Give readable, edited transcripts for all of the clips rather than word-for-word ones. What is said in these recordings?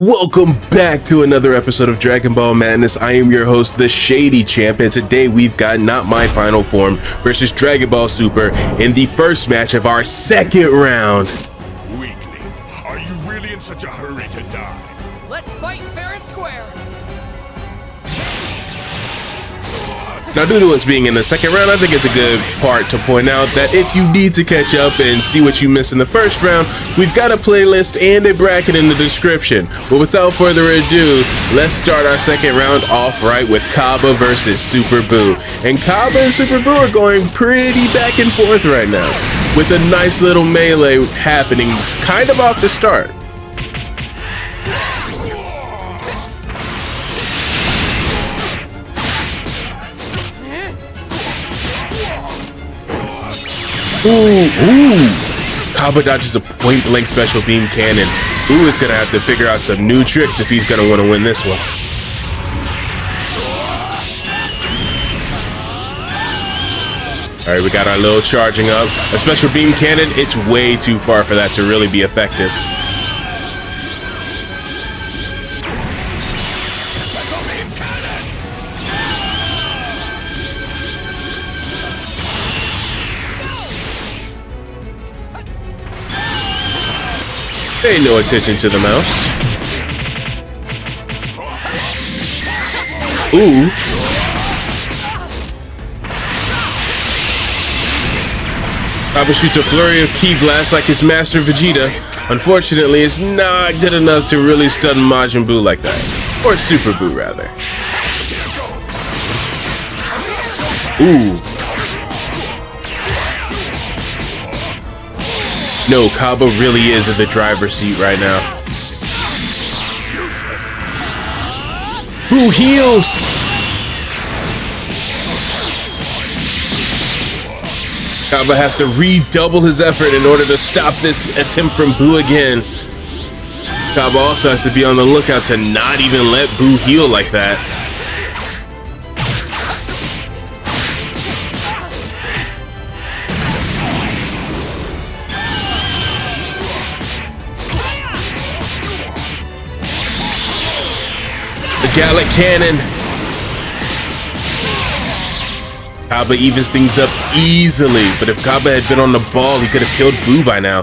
Welcome back to another episode of Dragon Ball Madness. I am your host, the Shady Champ, and today we've got Not My Final Form versus Dragon Ball Super in the first match of our second round. Weakling, are you really in such a hurry to die? Let's fight fair and square. Now, due to us being in the second round, I think it's a good part to point out that if you need to catch up and see what you missed in the first round, we've got a playlist and a bracket in the description. But without further ado, let's start our second round off right with Kaba versus Super Buu. And Kaba and Super Buu are going pretty back and forth right now, with a nice little melee happening kind of off the start. Ooh. Kaba dodges a point-blank special beam cannon. Buu is gonna have to figure out some new tricks if he's gonna want to win this one. Alright, we got our little charging up. A special beam cannon, it's way too far for that to really be effective. Pay no attention to the mouse. Ooh. Kaba shoots a flurry of ki blast like his master Vegeta. Unfortunately, it's not good enough to really stun Majin Buu like that. Or Super Buu, rather. Ooh. No, Kaba really is in the driver's seat right now. Buu heals! Kaba has to redouble his effort in order to stop this attempt from Buu again. Kaba also has to be on the lookout to not even let Buu heal like that. Gallic Cannon. Kaba evens things up easily, but if Kaba had been on the ball, he could have killed Buu by now.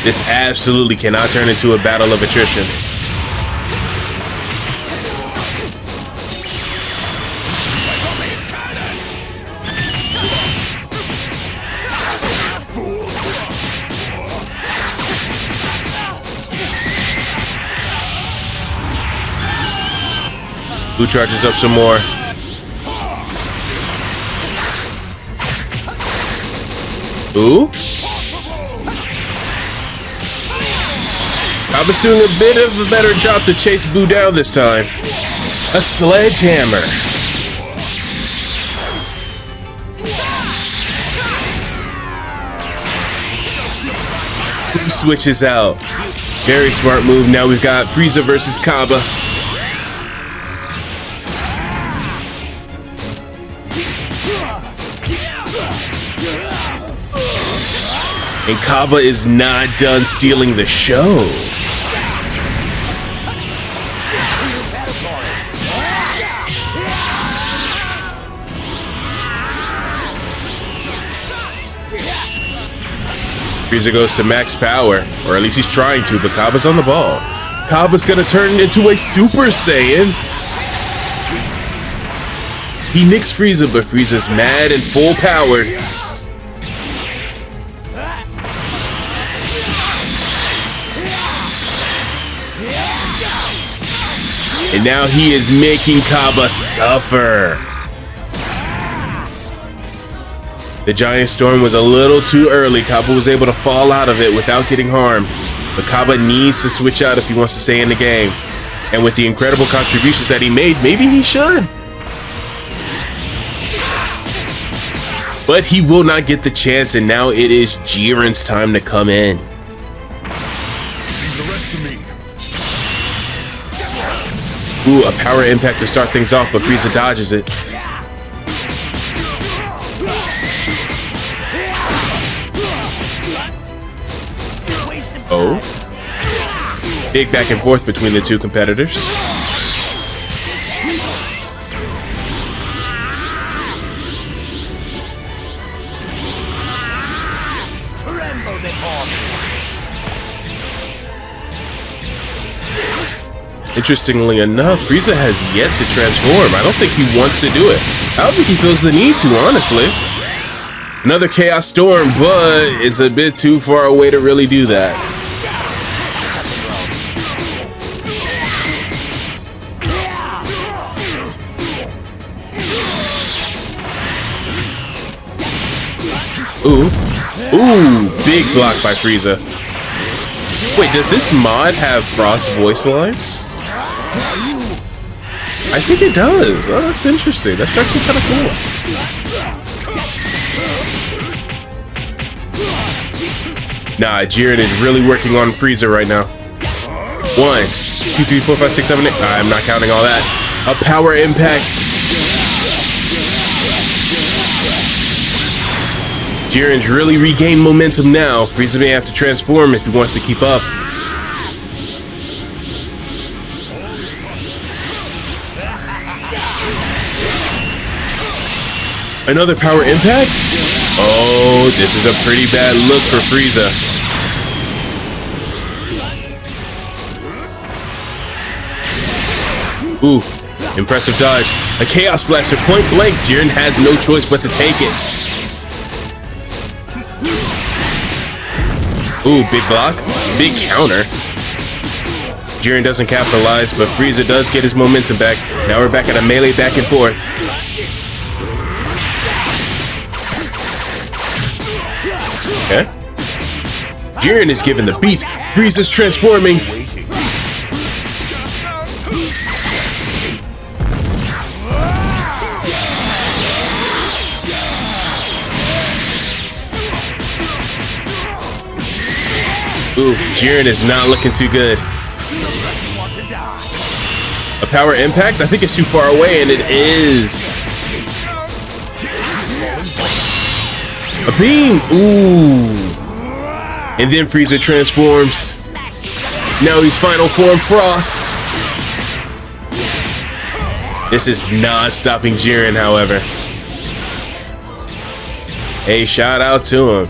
This absolutely cannot turn into a battle of attrition. Buu charges up some more. Ooh. Kaba's doing a bit of a better job to chase Buu down this time. A sledgehammer. Buu switches out. Very smart move. Now we've got Frieza versus Kaba. And Kaba is not done stealing the show. Frieza goes to max power, or at least he's trying to, but Kaba's on the ball. Kaba's gonna turn into a Super Saiyan. He nicks Frieza, but Frieza's mad and full powered. And now he is making Kaba suffer. The giant storm was a little too early. Kaba was able to fall out of it without getting harmed. But Kaba needs to switch out if he wants to stay in the game. And with the incredible contributions that he made, maybe he should. But he will not get the chance, and now it is Jiren's time to come in. Leave the rest to me. Ooh, a power impact to start things off, but Frieza dodges it. Oh? Big back and forth between the two competitors. Tremble before me. Interestingly enough, Frieza has yet to transform. I don't think he wants to do it. I don't think he feels the need to, honestly. Another Chaos Storm, but it's a bit too far away to really do that. Ooh. Ooh, big block by Frieza. Wait, does this mod have Frost voice lines? I think it does. Oh, that's interesting. That's actually kind of cool. Nah, Jiren is really working on Frieza right now. 1, 2, 3, 4, 5, 6, 7, 8. I'm not counting all that. A power impact. Jiren's really regained momentum now. Frieza may have to transform if he wants to keep up. Another power impact? Oh, this is a pretty bad look for Frieza. Ooh, impressive dodge. A Chaos Blaster point blank. Jiren has no choice but to take it. Ooh, big block. Big counter. Jiren doesn't capitalize, but Frieza does get his momentum back. Now we're back at a melee back and forth. Okay. Jiren is given the beat. Frieza's transforming. Oof, Jiren is not looking too good. A power impact? I think it's too far away, and it is. A beam! Ooh! And then Frieza transforms. Now he's final form Frost. This is not stopping Jiren, however. Hey, shout out to him.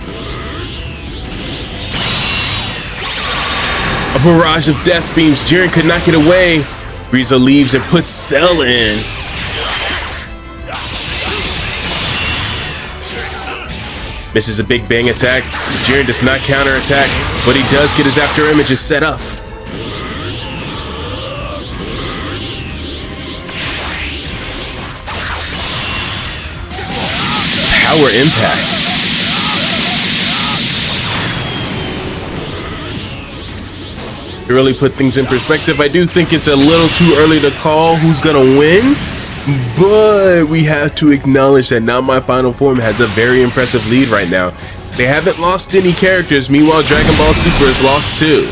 A barrage of death beams. Jiren could not get away. Frieza leaves and puts Cell in. Misses a big bang attack. Jiren does not counter attack, but he does get his after images set up. Power impact. To really put things in perspective, I do think it's a little too early to call who's gonna win, but we have to acknowledge that Now My Final Form has a very impressive lead right now. They haven't lost any characters, meanwhile Dragon Ball Super has lost 2.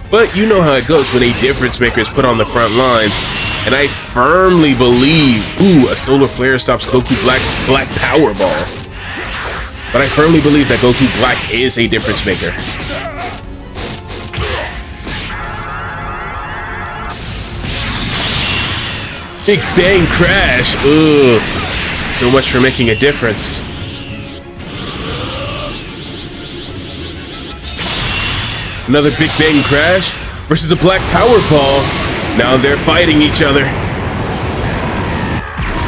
But you know how it goes when a difference maker is put on the front lines. And I firmly believe, ooh, a solar flare stops Goku Black's Black Power Ball. But I firmly believe that Goku Black is a difference maker. Big Bang Crash, ugh. So much for making a difference. Another Big Bang Crash versus a Black Power Ball. Now they're fighting each other.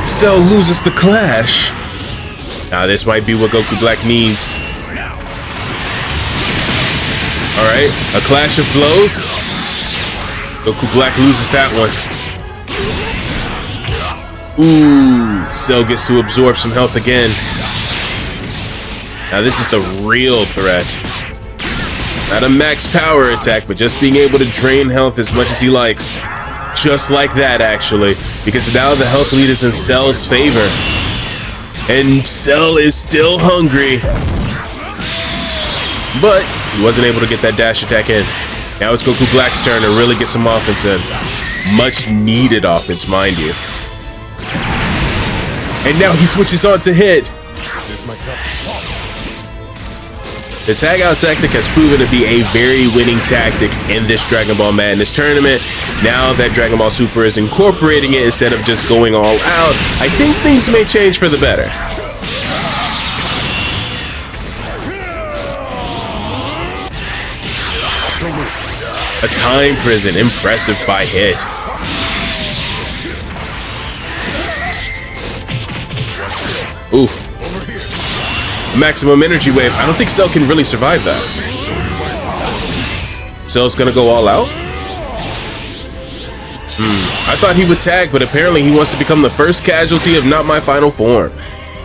Cell loses the clash. Now this might be what Goku Black needs. Alright, a clash of blows. Goku Black loses that one. Ooh, Cell gets to absorb some health again. Now this is the real threat. Not a max power attack, but just being able to drain health as much as he likes. Just like that, actually. Because now the health lead is in Cell's favor. And Cell is still hungry. But he wasn't able to get that dash attack in. Now it's Goku Black's turn to really get some offense in. Much needed offense, mind you. And now he switches on to hit. The tag out tactic has proven to be a very winning tactic in this Dragon Ball Madness tournament. Now that Dragon Ball Super is incorporating it instead of just going all out, I think things may change for the better. A time prison, impressive by hit. Ooh. Maximum energy wave. I don't think Cell can really survive that. Cell's gonna go all out? I thought he would tag, but apparently he wants to become the first casualty of Not My Final Form.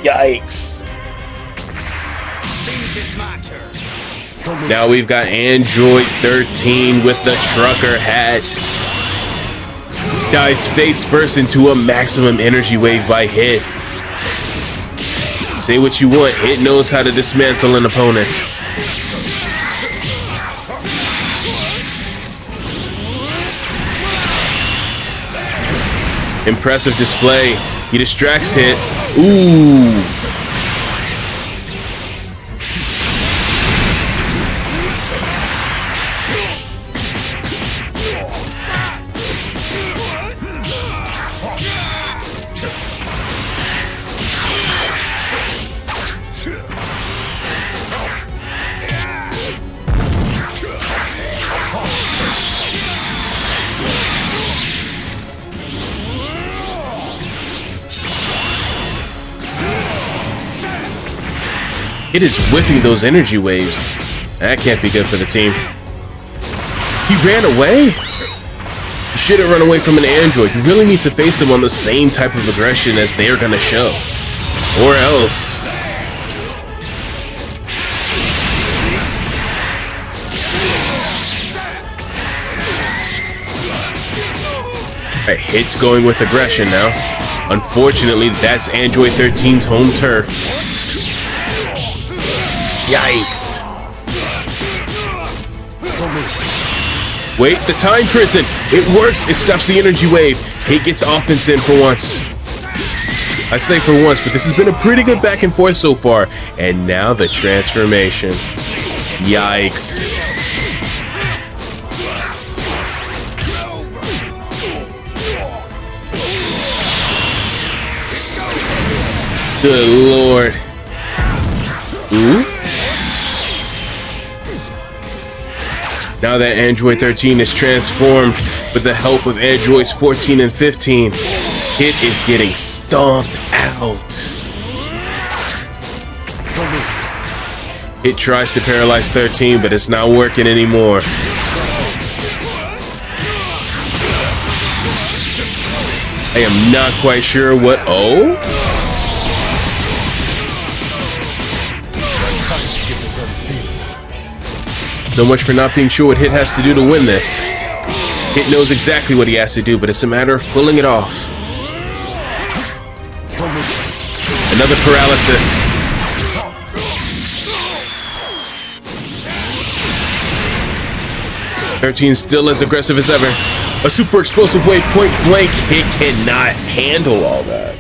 Yikes. Seems it's my turn. Now we've got Android 13 with the trucker hat. Dives face first into a maximum energy wave by Hit. Say what you want, Hit knows how to dismantle an opponent. Impressive display. He distracts Hit. Ooh. It is whiffing those energy waves. That can't be good for the team. He ran away? You shouldn't run away from an android. You really need to face them on the same type of aggression as they're gonna show. Or else. Alright, Hit's going with aggression now. Unfortunately, that's Android 13's home turf. Yikes. Wait, the time prison. It works. It stops the energy wave. Hit gets offense in for once. I say for once, but this has been a pretty good back and forth so far. And now the transformation. Yikes. Good lord. Ooh. Now that Android 13 is transformed with the help of Androids 14 and 15, Hit is getting stomped out. Hit tries to paralyze 13, but it's not working anymore. I am not quite sure what. Oh? So much for not being sure what Hit has to do to win this. Hit knows exactly what he has to do, but it's a matter of pulling it off. Another paralysis. Thirteen's still as aggressive as ever. A super explosive wave point blank. Hit cannot handle all that.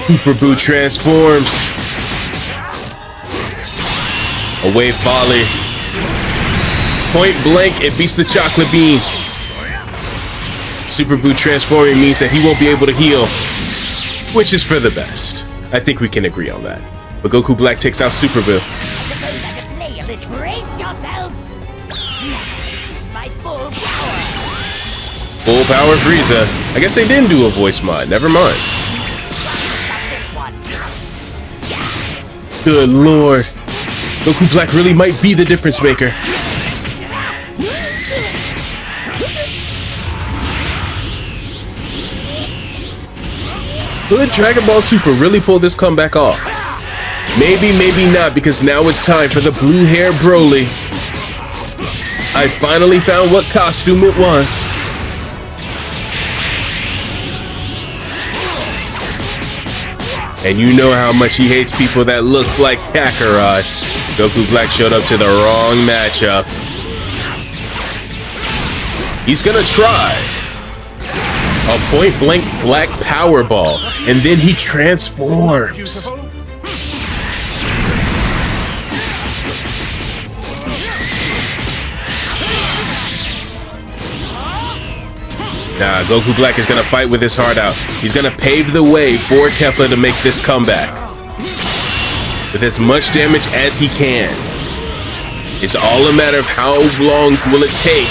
Super Boo transforms. A wave volley. Point blank, it beats the chocolate beam. Super Boo transforming means that he won't be able to heal, which is for the best. I think we can agree on that. But Goku Black takes out Super Boo. Suppose I could play a little. Brace yourself. It's my full power. Full power Frieza. I guess they didn't do a voice mod. Never mind. Good lord. Goku Black really might be the difference maker. Could Dragon Ball Super really pull this comeback off? Maybe, maybe not, because now it's time for the blue hair Broly. I finally found what costume it was. And you know how much he hates people that looks like Kakarot. Goku Black showed up to the wrong matchup. He's gonna try a point blank black power ball, and then he transforms. Nah, Goku Black is gonna fight with his heart out. He's gonna pave the way for Kefla to make this comeback with as much damage as he can. It's all a matter of how long will it take.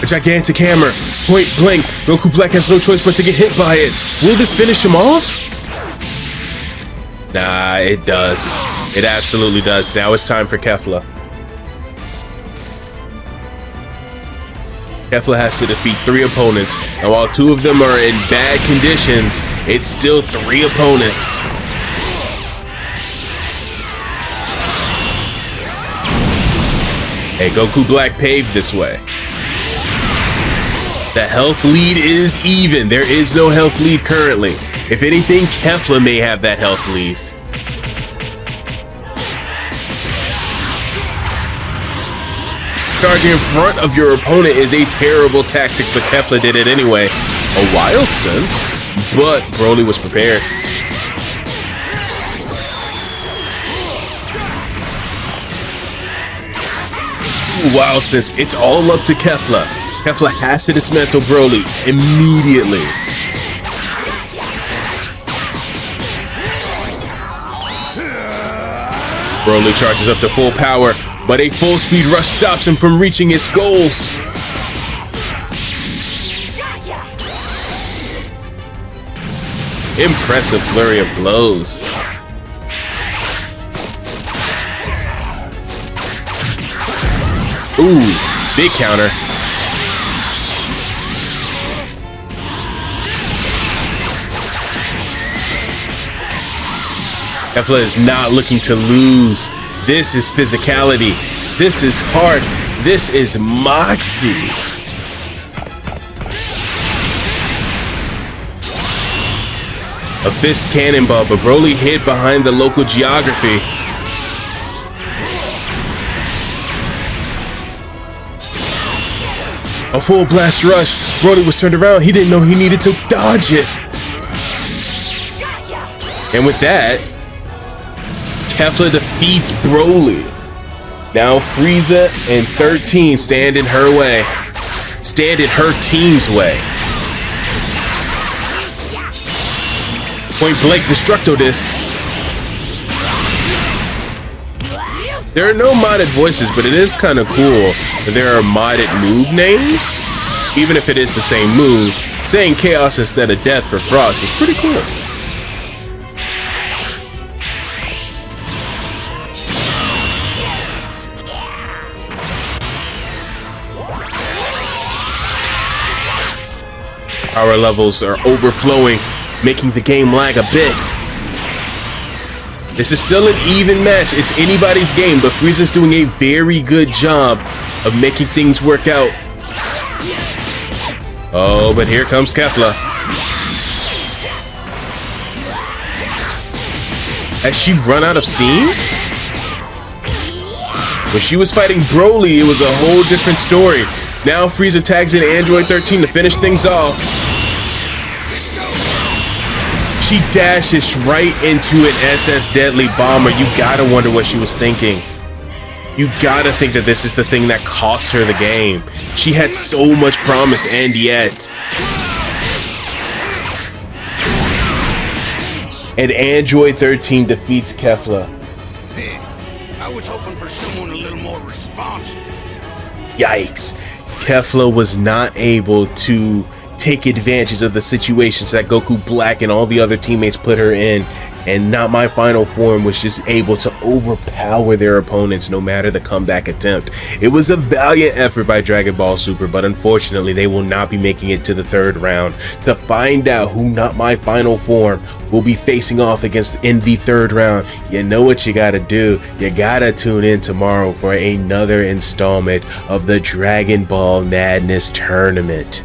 A gigantic hammer, point blank. Goku Black has no choice but to get hit by it. Will this finish him off? Nah, it does. It absolutely does. Now it's time for Kefla. Kefla has to defeat 3 opponents, and while 2 of them are in bad conditions, it's still 3 opponents. Hey, Goku Black paved this way. The health lead is even. There is no health lead currently. If anything, Kefla may have that health lead. Charging in front of your opponent is a terrible tactic, but Kefla did it anyway. A wild sense, but Broly was prepared. Ooh, wild sense. It's all up to Kefla. Kefla has to dismantle Broly immediately. Broly charges up to full power, but a full speed rush stops him from reaching his goals. Impressive flurry of blows. Ooh, big counter. Kefla is not looking to lose. This is physicality. This is heart. This is moxie. A fist cannonball, but Broly hid behind the local geography. A full blast rush. Broly was turned around. He didn't know he needed to dodge it. And with that, Kefla defeats Broly. Now Frieza and 13 stand in her way. Stand in her team's way. Point blank Destructo Discs. There are no modded voices, but it is kind of cool that there are modded move names. Even if it is the same move, saying chaos instead of death for Frost is pretty cool. Power levels are overflowing, making the game lag a bit. This is still an even match. It's anybody's game, but Frieza's doing a very good job of making things work out. Oh, but here comes Kefla. Has she run out of steam? When she was fighting Broly, it was a whole different story. Now Frieza tags in Android 13 to finish things off. She dashes right into an SS Deadly Bomber. You gotta wonder what she was thinking. You gotta think that this is the thing that cost her the game. She had so much promise, and yet. And Android 13 defeats Kefla. I was hoping for someone a little more responsible. Yikes. Kefla was not able to take advantage of the situations that Goku Black and all the other teammates put her in, and Not My Final Form was just able to overpower their opponents no matter the comeback attempt. It was a valiant effort by Dragon Ball Super, but unfortunately they will not be making it to the 3rd round. To find out who Not My Final Form will be facing off against in the 3rd round, you know what you gotta do. You gotta tune in tomorrow for another installment of the Dragon Ball Madness Tournament.